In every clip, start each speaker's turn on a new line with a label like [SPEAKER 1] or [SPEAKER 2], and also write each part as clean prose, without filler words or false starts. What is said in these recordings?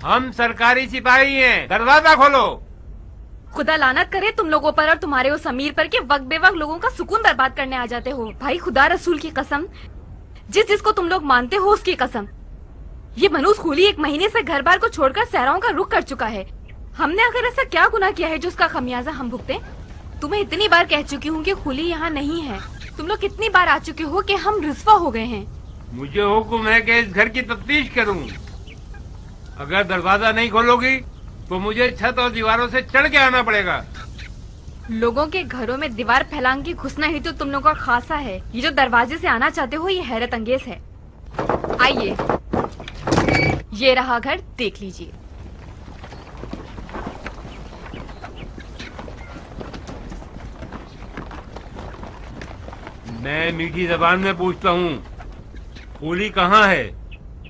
[SPEAKER 1] हम सरकारी सिपाही हैं, दरवाजा खोलो।
[SPEAKER 2] खुदा लानत करे तुम लोगों पर और तुम्हारे उस अमीर पर के वक्त बेवक्त लोगों का सुकून बर्बाद करने आ जाते हो। भाई खुदा रसूल की कसम, जिसको तुम लोग मानते हो उसकी कसम, ये मनूस खूली 1 महीने से घर बार को छोड़कर सहराओं का रुख कर चुका है। हमने अगर ऐसा क्या गुनाह किया है जो उसका खमियाजा हम भुगते? तुम्हें इतनी बार कह चुकी हूँ कि खूली यहाँ नहीं है। तुम लोग कितनी बार आ चुके हो कि हम रिस्वा हो गए हैं।
[SPEAKER 1] मुझे हुक्म है कि इस घर की तफ्तीश करूं। अगर दरवाजा नहीं खोलोगी तो मुझे छत और दीवारों से चढ़ के आना पड़ेगा।
[SPEAKER 2] लोगों के घरों में दीवार फैलांग के घुसना ही तो तुम लोगों का खासा है। ये जो दरवाजे से आना चाहते हो ये हैरत अंगेज है। आइए, ये रहा घर, देख लीजिए।
[SPEAKER 1] मैं मीठी जबान में पूछता हूँ, खूली कहाँ है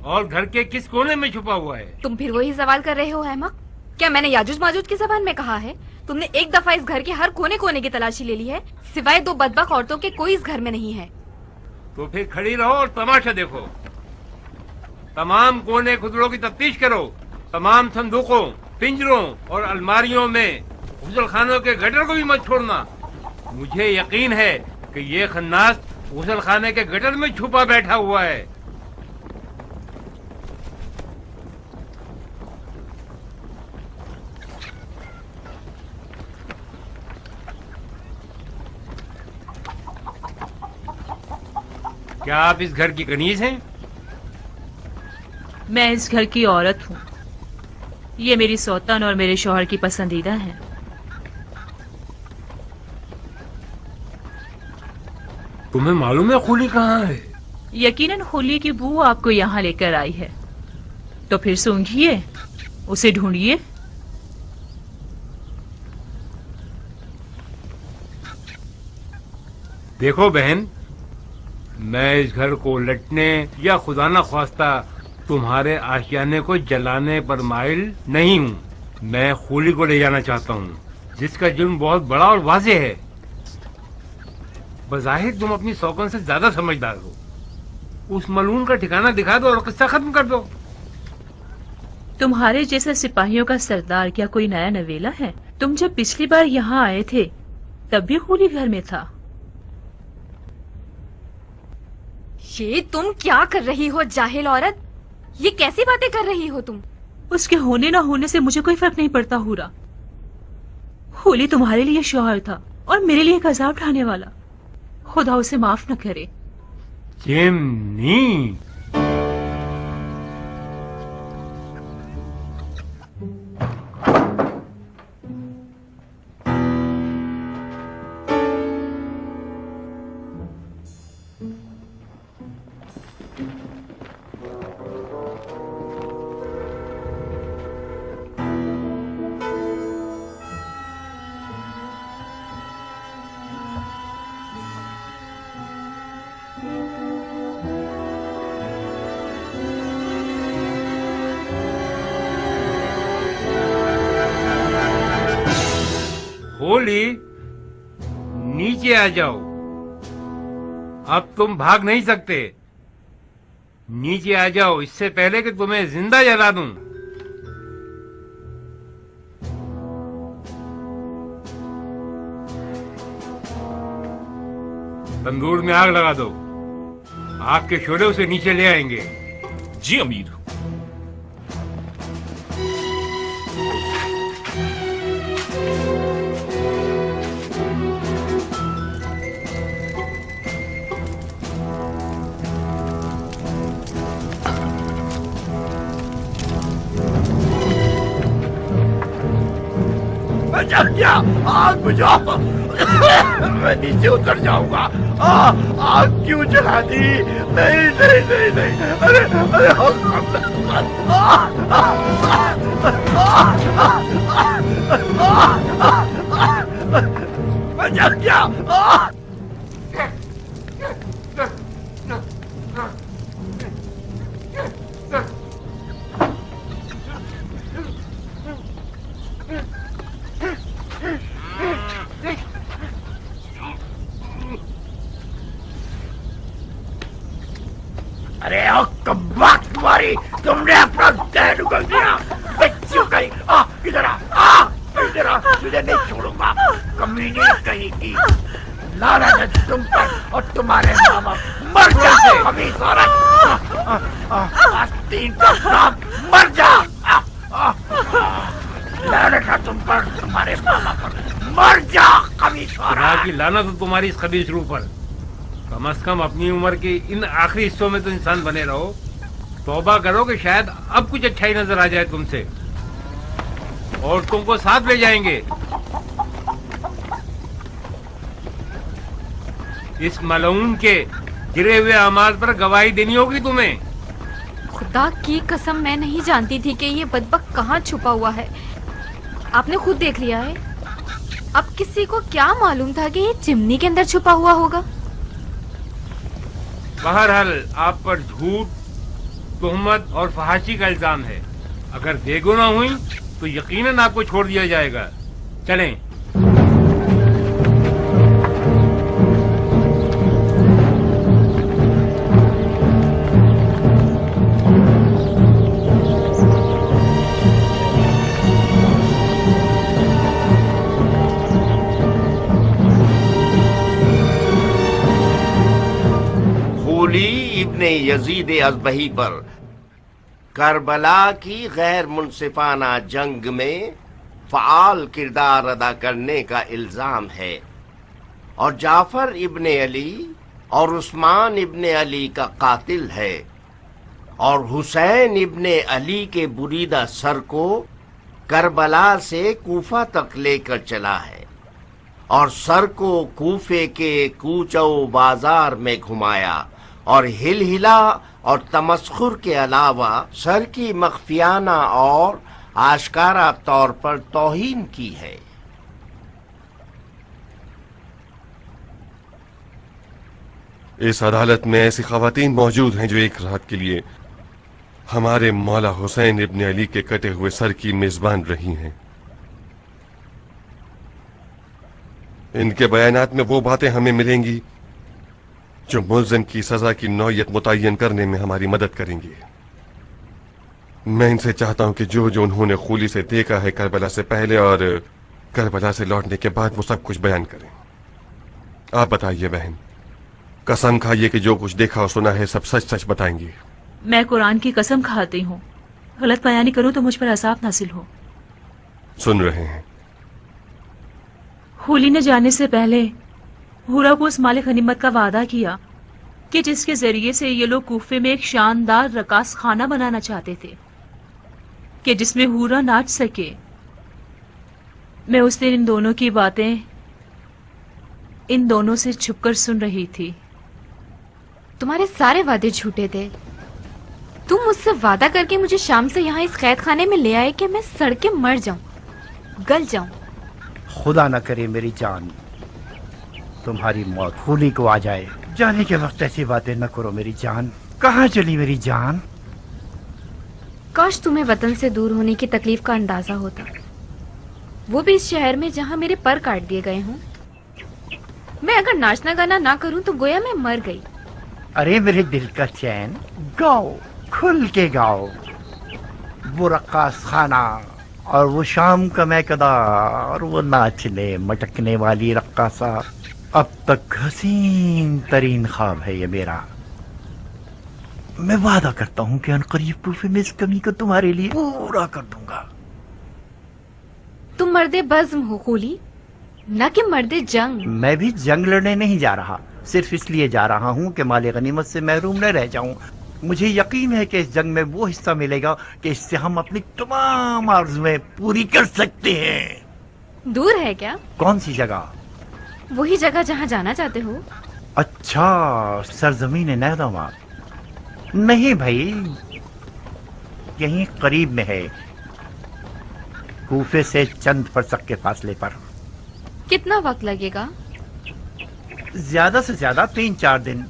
[SPEAKER 1] और घर के किस कोने में छुपा हुआ है?
[SPEAKER 2] तुम फिर वही सवाल कर रहे हो अहमक। क्या मैंने याजुज माजुज की जबान में कहा है? तुमने एक दफा इस घर के हर कोने कोने की तलाशी ले ली है, सिवाय 2 बदबक औरतों के कोई इस घर में नहीं है।
[SPEAKER 1] तो फिर खड़ी रहो और तमाशा देखो। तमाम कोने खुदड़ों की तफ्तीश करो। तमाम संदूकों, पिंजरों और अलमारियों में गुसल खानों के गटर को भी मत छोड़ना। मुझे यकीन है कि ये खन्नास गुसल खाने के गटर में छुपा बैठा हुआ है। क्या आप इस घर की कनीज हैं?
[SPEAKER 3] मैं इस घर की औरत हूँ। ये मेरी सौतन और मेरे शौहर की पसंदीदा है।
[SPEAKER 1] तुम्हें मालूम है खूली कहाँ है?
[SPEAKER 3] यकीनन खूली की बू आपको यहाँ लेकर आई है, तो फिर सूंघिए, उसे ढूंढिए।
[SPEAKER 1] देखो बहन, मैं इस घर को लटने या खुदा न ख्वास्ता तुम्हारे आशियाने को जलाने पर माइल नहीं हूँ। मैं खूली को ले जाना चाहता हूँ, जिसका जुर्म बहुत बड़ा और वाज़ेह है। बज़ाहिर तुम अपनी सौकन से ज्यादा समझदार हो। उस मलून का ठिकाना दिखा दो और किस्सा खत्म कर दो।
[SPEAKER 3] तुम्हारे जैसे सिपाहियों का सरदार क्या कोई नया नवेला है? तुम जब पिछली बार यहाँ आए थे तब भी खूली घर में था।
[SPEAKER 2] ये तुम क्या कर रही हो जाहिल औरत? ये कैसी बातें कर रही हो तुम?
[SPEAKER 3] उसके होने न होने से मुझे कोई फर्क नहीं पड़ता हुरा। खूली तुम्हारे लिए शौहर था और मेरे लिए एक अजाब ढाने वाला। खुदा उसे माफ न करे।
[SPEAKER 1] चिमनी, खूली, नीचे आ जाओ। अब तुम भाग नहीं सकते। नीचे आ जाओ, इससे पहले कि तुम्हें जिंदा जला दूं। तंदूर में आग लगा दो। आग के शोले उसे नीचे ले आएंगे।
[SPEAKER 4] जी अमीर।
[SPEAKER 5] क्या आग बुझाओ। मैं नीचे उतर जाऊंगा। आग क्यों जला दी? नहीं नहीं नहीं नहीं, अरे अरे बचा क्या? अरे ओ कब्बाक तुम्हारी, तुमने अपना दहन उगल दिया। इधर आ, इधर आ, तुझे नहीं छोड़ूंगा, कमीने कहीं की। लानत है तुम पर और तुम्हारे माँ बाप, मर जा खबीस औरत, आस्तीन का सांप, मर जा। लानत है तुम पर, तुम्हारे माँ बाप पर, मर जा खबीस
[SPEAKER 1] खुदा
[SPEAKER 5] औरत।
[SPEAKER 1] की लानत हो तुम्हारी इस खबीस रूह पर। कम से कम अपनी उम्र के इन आखिरी हिस्सों में तो इंसान बने रहो। तौबा करो कि शायद अब कुछ अच्छाई नजर आ जाए तुमसे, और तुमको साथ ले जाएंगे। इस मलऊन के गिरे हुए अमाल पर गवाही देनी होगी तुम्हें।
[SPEAKER 2] खुदा की कसम मैं नहीं जानती थी कि ये बदबख्त कहाँ छुपा हुआ है। आपने खुद देख लिया है। अब किसी को क्या मालूम था कि ये चिमनी के अंदर छुपा हुआ होगा।
[SPEAKER 1] बहरहाल आप पर झूठ, तोहमत और फहाशी का इल्जाम है। अगर बेगुनाह हुई तो यकीनन आपको छोड़ दिया जाएगा। चलें।
[SPEAKER 4] खूली इब्ने यजीद अज़बही पर करबला की गैर मुनसिफाना जंग में फ़आल किरदार अदा करने का इल्ज़ाम है, और जाफर इब्ने अली और उस्मान इब्ने अली का कातिल है, और हुसैन इब्ने अली के बुरीदा सर को करबला से कूफा तक लेकर चला है, और सर को कूफे के कूचो बाजार में घुमाया, और हिलहिला और तमस्खुर के अलावा सर की मख्फियाना और आशकारा तौर पर तौहीन की है।
[SPEAKER 6] इस अदालत में ऐसी खवातीन मौजूद हैं जो एक रात के लिए हमारे मौला हुसैन इब्ने अली के कटे हुए सर की मेजबान रही हैं। इनके बयानात में वो बातें हमें मिलेंगी जो मुल्ज़िम की सजा की नौयत मुतय्यन करने में हमारी मदद करेंगी। मैं इनसे चाहता हूं कि जो जो उन्होंने खूली से देखा है करबला से पहले और करबला से लौटने के बाद वो सब कुछ बयान करें। आप बताइए बहन, कसम खाइए कि जो कुछ देखा और सुना है सब सच सच बताएंगी।
[SPEAKER 3] मैं कुरान की कसम खाती हूँ, गलत बयानी करूँ तो मुझ पर अज़ाब नासिल हो।
[SPEAKER 6] सुन रहे हैं।
[SPEAKER 3] होली ने जाने से पहले हुरा को उस मालिक गनीमत का वादा किया कि जिसके जरिए से ये लोग कूफे में एक शानदार रकास खाना बनाना चाहते थे कि जिसमें हुरा नाच सके। मैं उस दिन इन दोनों की बातें इन दोनों से छुपकर सुन रही थी।
[SPEAKER 2] तुम्हारे सारे वादे झूठे थे। तुम मुझसे वादा करके मुझे शाम से यहाँ इस कैद खाने में ले आए कि मैं सड़ के मर जाऊं, गल जाऊं।
[SPEAKER 5] खुदा न करे मेरी जान तुम्हारी मौत होली को आ जाए। जाने के वक्त ऐसी बातें न करो मेरी जान। कहाँ चली मेरी जान?
[SPEAKER 2] काश तुम्हें वतन से दूर होने की तकलीफ का अंदाजा होता, वो भी इस शहर में जहाँ मेरे पर काट दिए गए हों। मैं अगर नाचना गाना ना करूं तो गोया मैं मर गई।
[SPEAKER 5] अरे मेरे दिल का चैन, गाओ, खुल के गाओ। वो रक्कास खाना और वो शाम का मैकदा और वो नाचने मटकने वाली रक्कासा, अब तक हसीन तरीन ख्वाब है ये मेरा। मैं वादा करता हूँ कि अनकरीब कूफे में इस कमी को तुम्हारे लिए पूरा कर दूंगा।
[SPEAKER 2] तुम मर्दे बज़्म हो खूली, न कि मर्दे जंग।
[SPEAKER 5] मैं भी जंग लड़ने नहीं जा रहा, सिर्फ इसलिए जा रहा हूँ कि माले गनीमत से महरूम न रह जाऊं। मुझे यकीन है कि इस जंग में वो हिस्सा मिलेगा कि इससे हम अपनी तमाम आरज़ुएं पूरी कर सकते हैं।
[SPEAKER 2] दूर है क्या?
[SPEAKER 5] कौन सी जगह?
[SPEAKER 2] वही जगह जहाँ जाना चाहते हो।
[SPEAKER 5] अच्छा, सरजमीन नहदवा। नहीं भाई, यहीं करीब में है, कूफे से चंद फरसक के फासले पर।
[SPEAKER 2] कितना वक्त लगेगा?
[SPEAKER 5] ज्यादा से ज्यादा 3-4 दिन।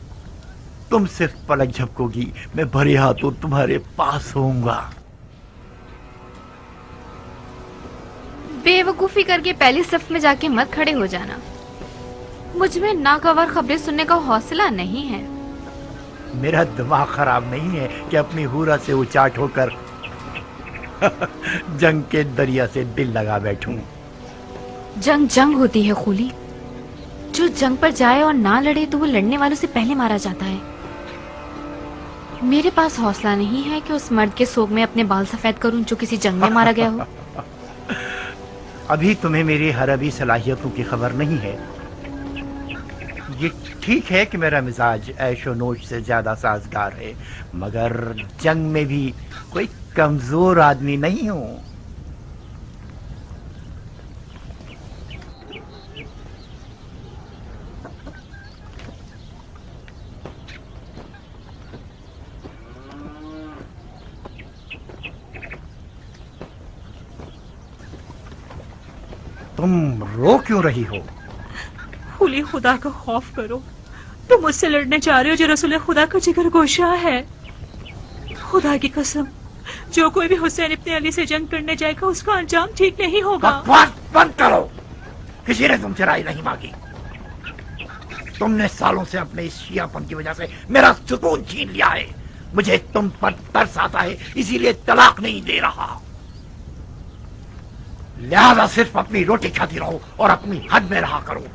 [SPEAKER 5] तुम सिर्फ पलक झपकोगी, मैं भरे हाथों तुम्हारे पास होऊंगा।
[SPEAKER 2] बेवकूफी करके पहली सफ में जाके मत खड़े हो जाना। मुझ में नागवार खबरें सुनने का हौसला नहीं है।
[SPEAKER 5] मेरा दिमाग खराब नहीं है कि अपनी हुरा से उचाट होकर जंग के दरिया से दिल लगा बैठूं।
[SPEAKER 2] जंग जंग होती है खूली, जो जंग पर जाए और ना लड़े तो वो लड़ने वालों से पहले मारा जाता है। मेरे पास हौसला नहीं है कि उस मर्द के सोग में अपने बाल सफेद करूं जो किसी जंग में मारा गया हो।
[SPEAKER 5] अभी तुम्हें मेरी हरबी सलाहियतों की खबर नहीं है। ये ठीक है कि मेरा मिजाज ऐशो नोश से ज्यादा साजगार है, मगर जंग में भी कोई कमजोर आदमी नहीं हूं। तुम रो क्यों रही हो?
[SPEAKER 3] खुली, खुदा का खौफ करो। तुम मुझसे लड़ने जा रहे हो जो रसूल खुदा का जिगर गोशा है। खुदा की कसम, जो कोई भी हुसैन इब्ने अली से जंग करने जाएगा उसका अंजाम ठीक नहीं होगा।
[SPEAKER 5] बकवास बंद करो। किसी ने तुमसे राय नहीं मांगी। तुमने सालों से अपने इस शियापन की वजह से मेरा सुकून छीन लिया है। मुझे तुम पर तरस आता है, इसीलिए तलाक नहीं दे रहा। लिहाजा सिर्फ अपनी रोटी खाती रहो और अपनी हद में रहा करो।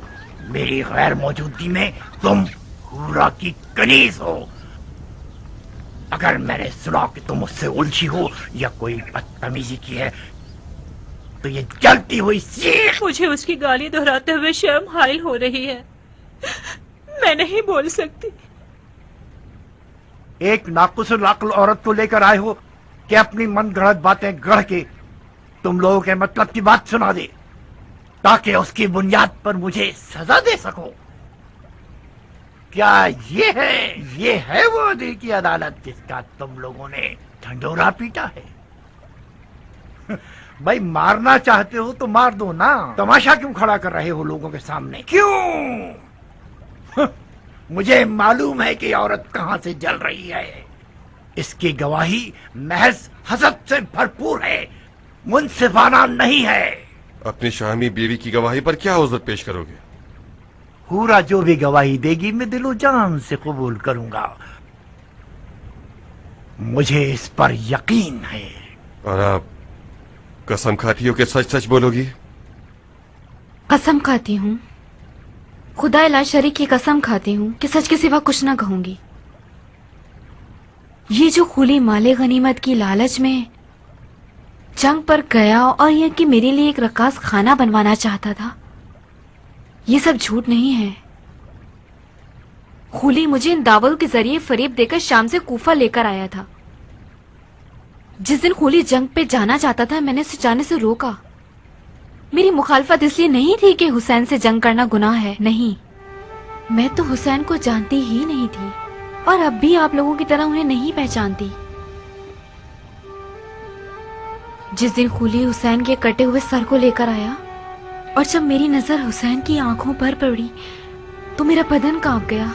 [SPEAKER 5] मेरी गैर मौजूदगी में तुम हूरा की कनीज हो। अगर मैंने सुना कि तुम मुझसे उलझी हो या कोई बदतमीजी की है तो ये जलती हुई सीख।
[SPEAKER 3] मुझे उसकी गाली दोहराते हुए शर्म हायल हो रही है। मैं नहीं बोल सकती।
[SPEAKER 5] एक नाकुसुल अक्ल औरत को लेकर आए हो कि अपनी मन गढ़ंत बातें गढ़ के तुम लोगों के मतलब की बात सुना दे, ताकि उसकी बुनियाद पर मुझे सजा दे सको। क्या ये है वो दिल की अदालत जिसका तुम लोगों ने ढंढोरा पीटा है? भाई मारना चाहते हो तो मार दो ना। तमाशा क्यों खड़ा कर रहे हो लोगों के सामने? क्यों? मुझे मालूम है कि औरत कहां से जल रही है। इसकी गवाही महज हसद से भरपूर है, मुनसिफाना नहीं है।
[SPEAKER 6] अपनी शामी बीवी की गवाही पर क्या उज़्र पेश करोगे?
[SPEAKER 5] हूरा जो भी गवाही देगी मैं दिलो जान से कबूल करूंगा। मुझे इस पर यकीन है।
[SPEAKER 6] और आप कसम खाती हो कि सच सच बोलोगी?
[SPEAKER 2] कसम खाती हूँ, खुदा इला शरीक की कसम खाती हूँ कि सच के सिवा कुछ ना कहूंगी। ये जो खुली माले गनीमत की लालच में जंग पर गया और ये कि मेरे लिए एक रकास खाना बनवाना चाहता था, ये सब झूठ नहीं है। खुली मुझे इन दावों के जरिए फरेब देकर शाम से कूफा लेकर आया था। जिस दिन खुली जंग पे जाना चाहता था मैंने उसे जाने से रोका। मेरी मुखालफत इसलिए नहीं थी कि हुसैन से जंग करना गुनाह है, नहीं, मैं तो हुसैन को जानती ही नहीं थी और अब भी आप लोगों की तरह उन्हें नहीं पहचानती। जिस दिन खुली हुसैन के कटे हुए सर को लेकर आया और जब मेरी नजर हुसैन की आंखों पर पड़ी तो मेरा बदन कांप गया।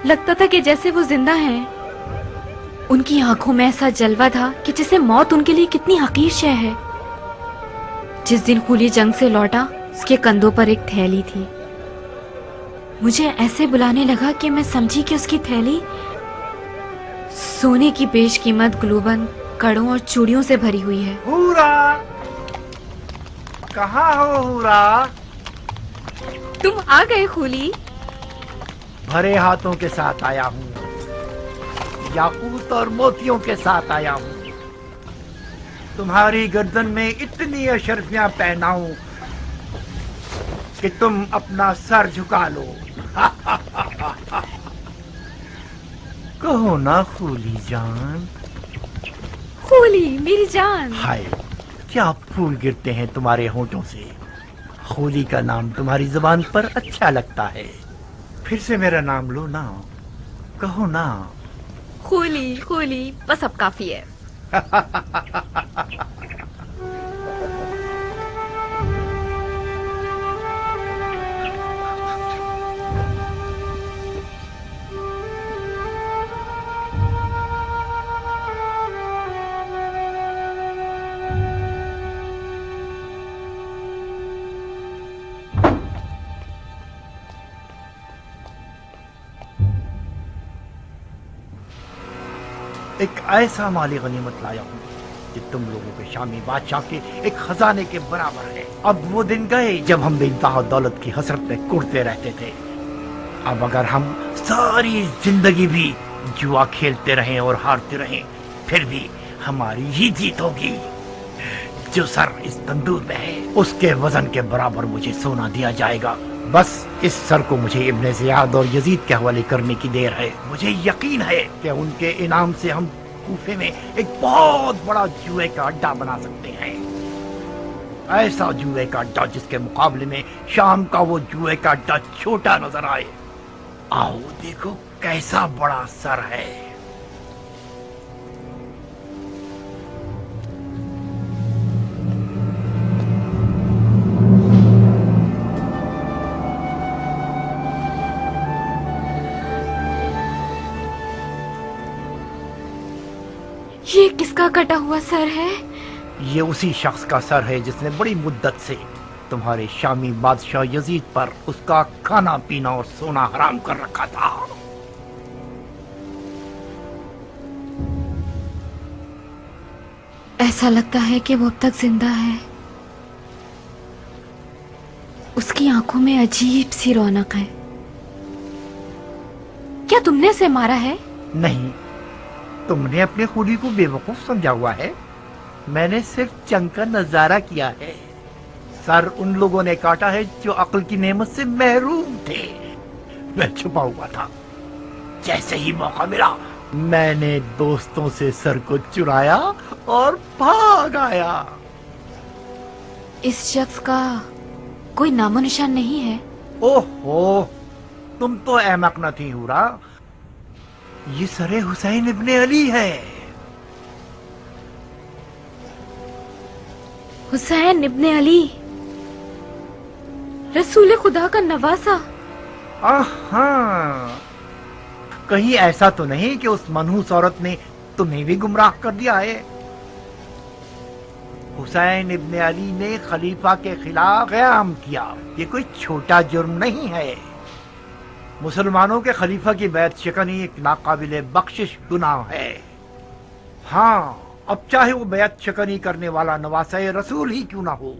[SPEAKER 2] लगता था कि जैसे वो जिंदा हैं। उनकी आंखों में ऐसा जलवा था कि जैसे मौत उनके लिए कितनी हकीर शय है। जिस दिन खुली जंग से लौटा उसके कंधों पर एक थैली थी। मुझे ऐसे बुलाने लगा कि मैं समझी कि उसकी थैली सोने की बेशकीमत ग्लोबन, कड़ों और चूड़ियों से भरी हुई है।
[SPEAKER 5] हूरा, कहाँ हो हूरा?
[SPEAKER 2] तुम आ गए खुली।
[SPEAKER 5] भरे हाथों के साथ आया हूँ, याकूत और मोतियों के साथ आया हूँ। तुम्हारी गर्दन में इतनी अशर्फियां पहनाऊं कि तुम अपना सर झुका लो। कहो ना खूली जान।
[SPEAKER 2] खुली मेरी जान।
[SPEAKER 5] हाय, क्या फूल गिरते हैं तुम्हारे होंठों से। खूली का नाम तुम्हारी जुबान पर अच्छा लगता है। फिर से मेरा नाम लो ना, कहो ना।
[SPEAKER 2] खुली खुली, बस अब काफी है।
[SPEAKER 5] एक ऐसा माली गनीमत लाया हूं कि तुम लोगों के शामी बादशाह के एक खजाने के बराबर है। अब वो दिन गए जब हम बेइंतहा दौलत की हसरत में कुड़ते रहते थे। अब अगर हम सारी जिंदगी भी जुआ खेलते रहें और हारते रहें, फिर भी हमारी ही जीत होगी। जो सर इस तंदूर में है उसके वजन के बराबर मुझे सोना दिया जाएगा। बस इस सर को मुझे इब्ने ज़ियाद और यजीद के हवाले करने की देर है। मुझे यकीन है कि उनके इनाम से हम कूफे में एक बहुत बड़ा जुए का अड्डा बना सकते हैं। ऐसा जुए का अड्डा जिसके मुकाबले में शाम का वो जुए का अड्डा छोटा नजर आए। आओ देखो कैसा बड़ा सर है।
[SPEAKER 2] ये किसका कटा हुआ सर है?
[SPEAKER 5] ये उसी शख्स का सर है जिसने बड़ी मुद्दत से तुम्हारे शामी बादशाह यजीद पर उसका खाना पीना और सोना हराम कर रखा था।
[SPEAKER 2] ऐसा लगता है कि वो अब तक जिंदा है। उसकी आंखों में अजीब सी रौनक है। क्या तुमने उसे मारा है?
[SPEAKER 5] नहीं, तुमने अपने खूनी को बेवकूफ समझा हुआ है। मैंने सिर्फ जंग का नजारा किया है। सर उन लोगों ने काटा है जो अक्ल की नेमत से महरूम थे। मैं छुपा हुआ था। जैसे ही मौका मिला मैंने दोस्तों से सर को चुराया और भाग आया।
[SPEAKER 2] इस शख्स का कोई नामो निशान नहीं है?
[SPEAKER 5] ओहो, तुम तो अहमक न थी हुरा। ये सरे हुसैन इब्ने अली है।
[SPEAKER 2] हुसैन इब्ने अली, रसूल खुदा का नवासा।
[SPEAKER 5] हाँ, कहीं ऐसा तो नहीं कि उस मनहूस औरत ने तुम्हें भी गुमराह कर दिया है? हुसैन इब्ने अली ने खलीफा के खिलाफ क़याम किया। ये कोई छोटा जुर्म नहीं है। मुसलमानों के खलीफा की बैत शिकनी एक नाकाबिले बख्शिश गुनाह है। हाँ, अब चाहे वो बैत शिकनी करने वाला नवासे रसूल ही क्यों ना हो।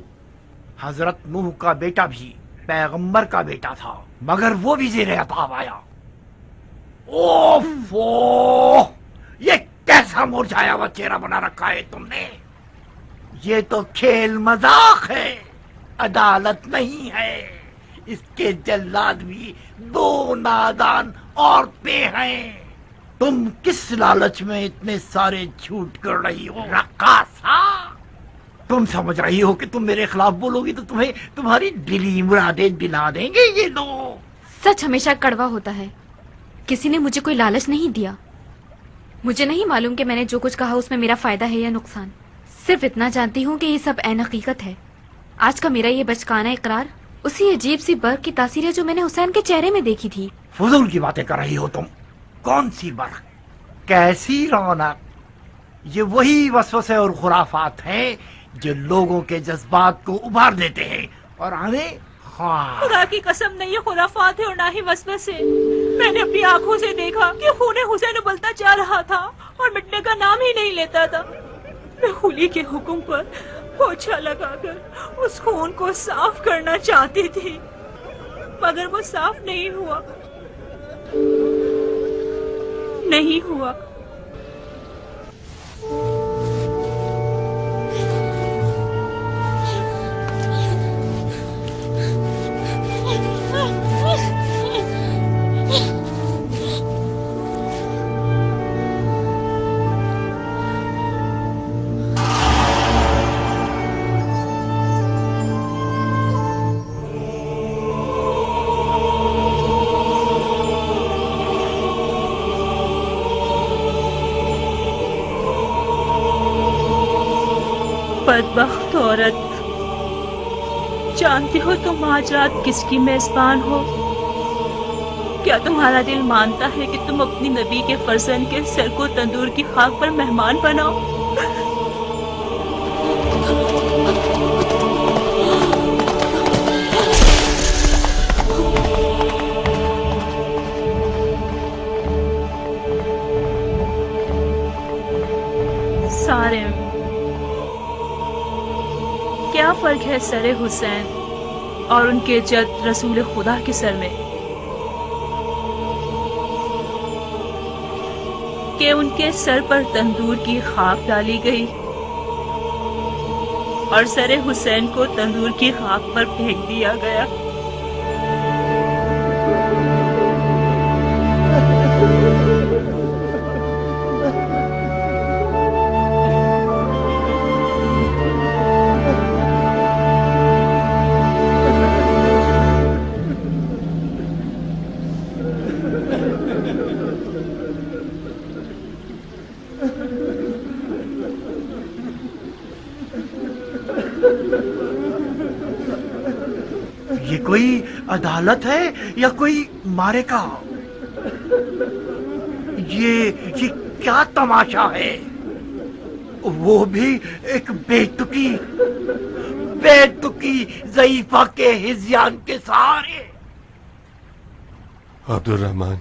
[SPEAKER 5] हजरत नूह का बेटा भी पैगंबर का बेटा था, मगर वो भी ज़ेरे अताब आया। ओफो, ये कैसा मुरझाया हुआ चेहरा बना रखा है तुमने। ये तो खेल मजाक है, अदालत नहीं है। इसके जल्लाद भी दो नादान औरतें हैं। तुम किस लालच में इतने सारे झूठ कर रही हो रक्कासा? तुम समझ रही हो कि तुम मेरे खिलाफ बोलोगी तो तुम्हें तुम्हारी दिली मुरादें दिला देंगे ये लोग।
[SPEAKER 2] सच हमेशा कड़वा होता है। किसी ने मुझे कोई लालच नहीं दिया। मुझे नहीं मालूम कि मैंने जो कुछ कहा उसमें मेरा फायदा है या नुकसान। सिर्फ इतना जानती हूँ कि ये सब ऐन हकीकत है। आज का मेरा ये बचकाना इकरार उसी अजीब सी बर्फ की तासीर है जो मैंने हुसैन के चेहरे में देखी थी।
[SPEAKER 5] फजूल की बातें कर रही हो तुम। कौन सी बर्फ, कैसी रौनक? ये वही वसवसे और खुराफात हैं जो लोगों के जज्बात को उभार देते हैं और हमें
[SPEAKER 3] खुदा की कसम, नहीं ये खुराफात है और ना ही वसवसे। मैंने अपनी आंखों से देखा कि खून हुसैन उबलता जा रहा था और मिटने का नाम ही नहीं लेता था। मैं हुली के हुक्म पर पोछा लगाकर उस खून को साफ करना चाहती थी, मगर वो साफ नहीं हुआ। नहीं हुआ। बदबख्त औरत, जानती हो तुम आज रात किसकी मेजबान हो? क्या तुम्हारा दिल मानता है कि तुम अपनी नबी के फर्जंद के सर को तंदूर की खाक पर मेहमान बनाओ? सारिम, فرق ہے سر حسین اور ان کے جد رسول خدا کے سر میں کہ ان کے سر پر تندور کی خاک ڈالی گئی اور سر حسین کو تندور کی خاک پر پھینک دیا گیا.
[SPEAKER 5] یہ کوئی عدالت ہے یا کوئی مارے کا؟ یہ کیا تماشا ہے؟ وہ بھی ایک بے تکی ضعیفہ کے ہذیان کے سہارے.
[SPEAKER 6] عبد الرحمن،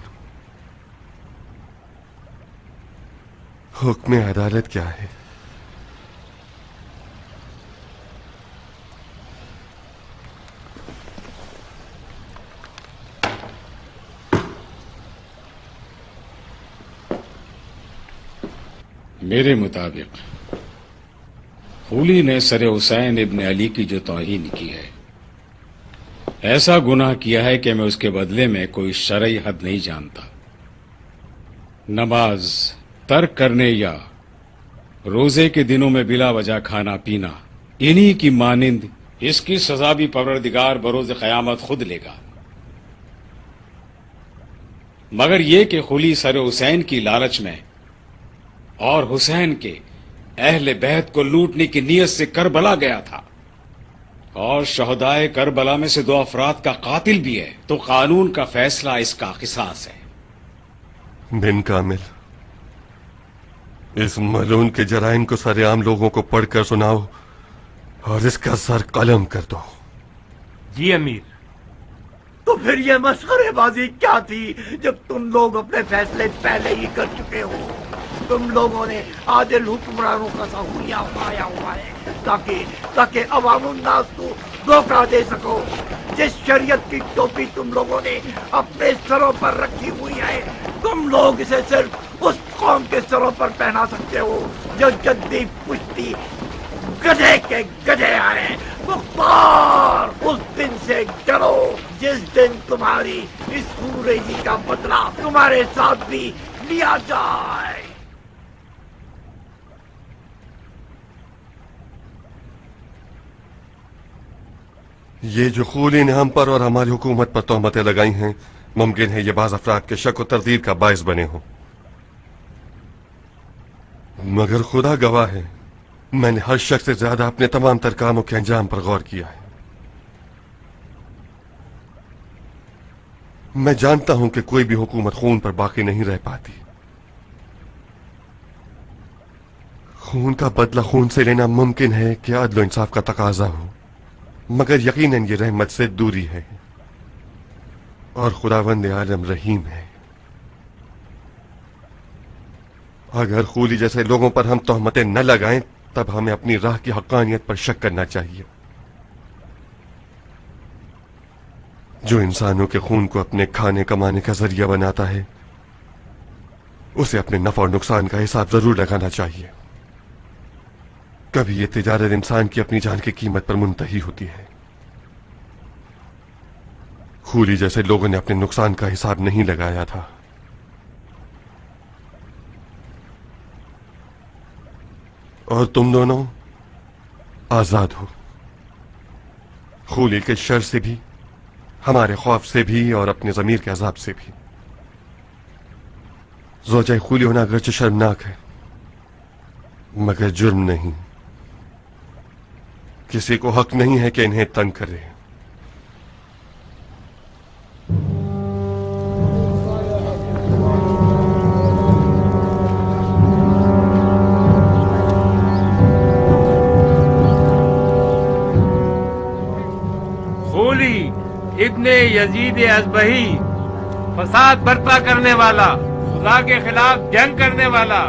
[SPEAKER 6] حکم عدالت کیا ہے؟
[SPEAKER 7] میرے مطابق خولی نے سر حسین ابن علی کی جو توہین کی ہے، ایسا گناہ کیا ہے کہ میں اس کے بدلے میں کوئی شرعی حد نہیں جانتا. نماز ترک کرنے یا روزے کے دنوں میں بلا وجہ کھانا پینا، انہی کی مانند اس کی سزا بھی پروردگار بروز قیامت خود لے گا. مگر یہ کہ خولی سر حسین کی لالچ میں اور حسین کے اہل بیت کو لوٹنے کی نیت سے کربلا گیا تھا اور شہدائے کربلا میں سے 2 افراد کا قاتل بھی ہے، تو قانون کا فیصلہ اس کا قصاص ہے.
[SPEAKER 6] بن کامل، اس ملعون کے جرائم کو سر عام لوگوں کو پڑھ کر سناؤ اور اس کا سر قلم کر دو.
[SPEAKER 1] جی امیر.
[SPEAKER 5] تو پھر یہ مسخرے بازی کیا تھی جب تم لوگ اپنے فیصلے پہلے ہی کر چکے ہو؟ تم لوگوں نے عادل حکمرانوں کا سہولیا اٹھایا ہوا ہے تاکہ عوام الناس کو دھوکہ دے سکو. جس شریعت کی ٹوپی تم لوگوں نے اپنے سروں پر رکھی ہوئی ہے، تم لوگ اسے صرف اس قوم کے سروں پر پہنا سکتے ہو جو جدی پشتی گدھے کے گدھے آئے. مختار، اس دن سے ڈرو جس دن تمہاری اس خوریزی کا بدلہ تمہارے ساتھ بھی لیا جائے.
[SPEAKER 6] یہ جو خولی نے ہم پر اور ہماری حکومت پر تہمتیں لگائی ہیں، ممکن ہے یہ بعض افراد کے شک و تردید کا باعث بنے ہوں، مگر خدا گواہ ہے میں نے ہر شخص سے زیادہ اپنے تمام تر کاموں کے انجام پر غور کیا ہے. میں جانتا ہوں کہ کوئی بھی حکومت خون پر باقی نہیں رہ پاتی. خون کا بدلہ خون سے لینا ممکن ہے کہ عدل و انصاف کا تقاضا ہو، مگر یقیناً یہ رحمت سے دوری ہے اور خداوند عالم رحیم ہے. اگر خولی جیسے لوگوں پر ہم تہمتیں نہ لگائیں تب ہمیں اپنی راہ کی حقانیت پر شک کرنا چاہیے. جو انسانوں کے خون کو اپنے کھانے کمانے کا ذریعہ بناتا ہے، اسے اپنے نفع اور نقصان کا حساب ضرور لگانا چاہیے. کبھی یہ تجارت انسان کی اپنی جان کی قیمت پر منتہی ہوتی ہے. خولی جیسے لوگوں نے اپنے نقصان کا حساب نہیں لگایا تھا. اور تم دونوں آزاد ہو، خولی کے شر سے بھی، ہمارے خوف سے بھی اور اپنے ضمیر کے عذاب سے بھی. زوجہ خولی ہونا اگرچہ شرمناک ہے مگر جرم نہیں. کسی کو حق نہیں ہے کہ انہیں تنگ کرے.
[SPEAKER 1] خولی ابن یزید ازبہی، فساد برپا کرنے والا، خدا کے خلاف جنگ کرنے والا،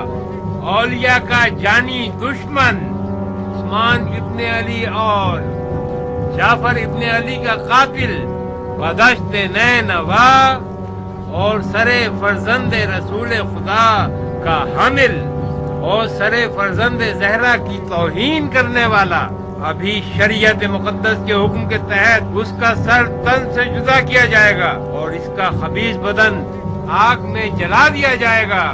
[SPEAKER 1] اولیاء کا جانی دشمن، عثمان ابن علی اور जाफर इब्ने अली का कातिल, बदश्त नैनवा और सरे फर्जंद रसूल खुदा का हामिल और सरे फर्जंद जहरा की तौहीन करने वाला अभी शरीयत मुकद्दस के हुक्म के तहत उसका सर तन से जुदा किया जाएगा और इसका खबीस बदन आग में जला दिया जाएगा।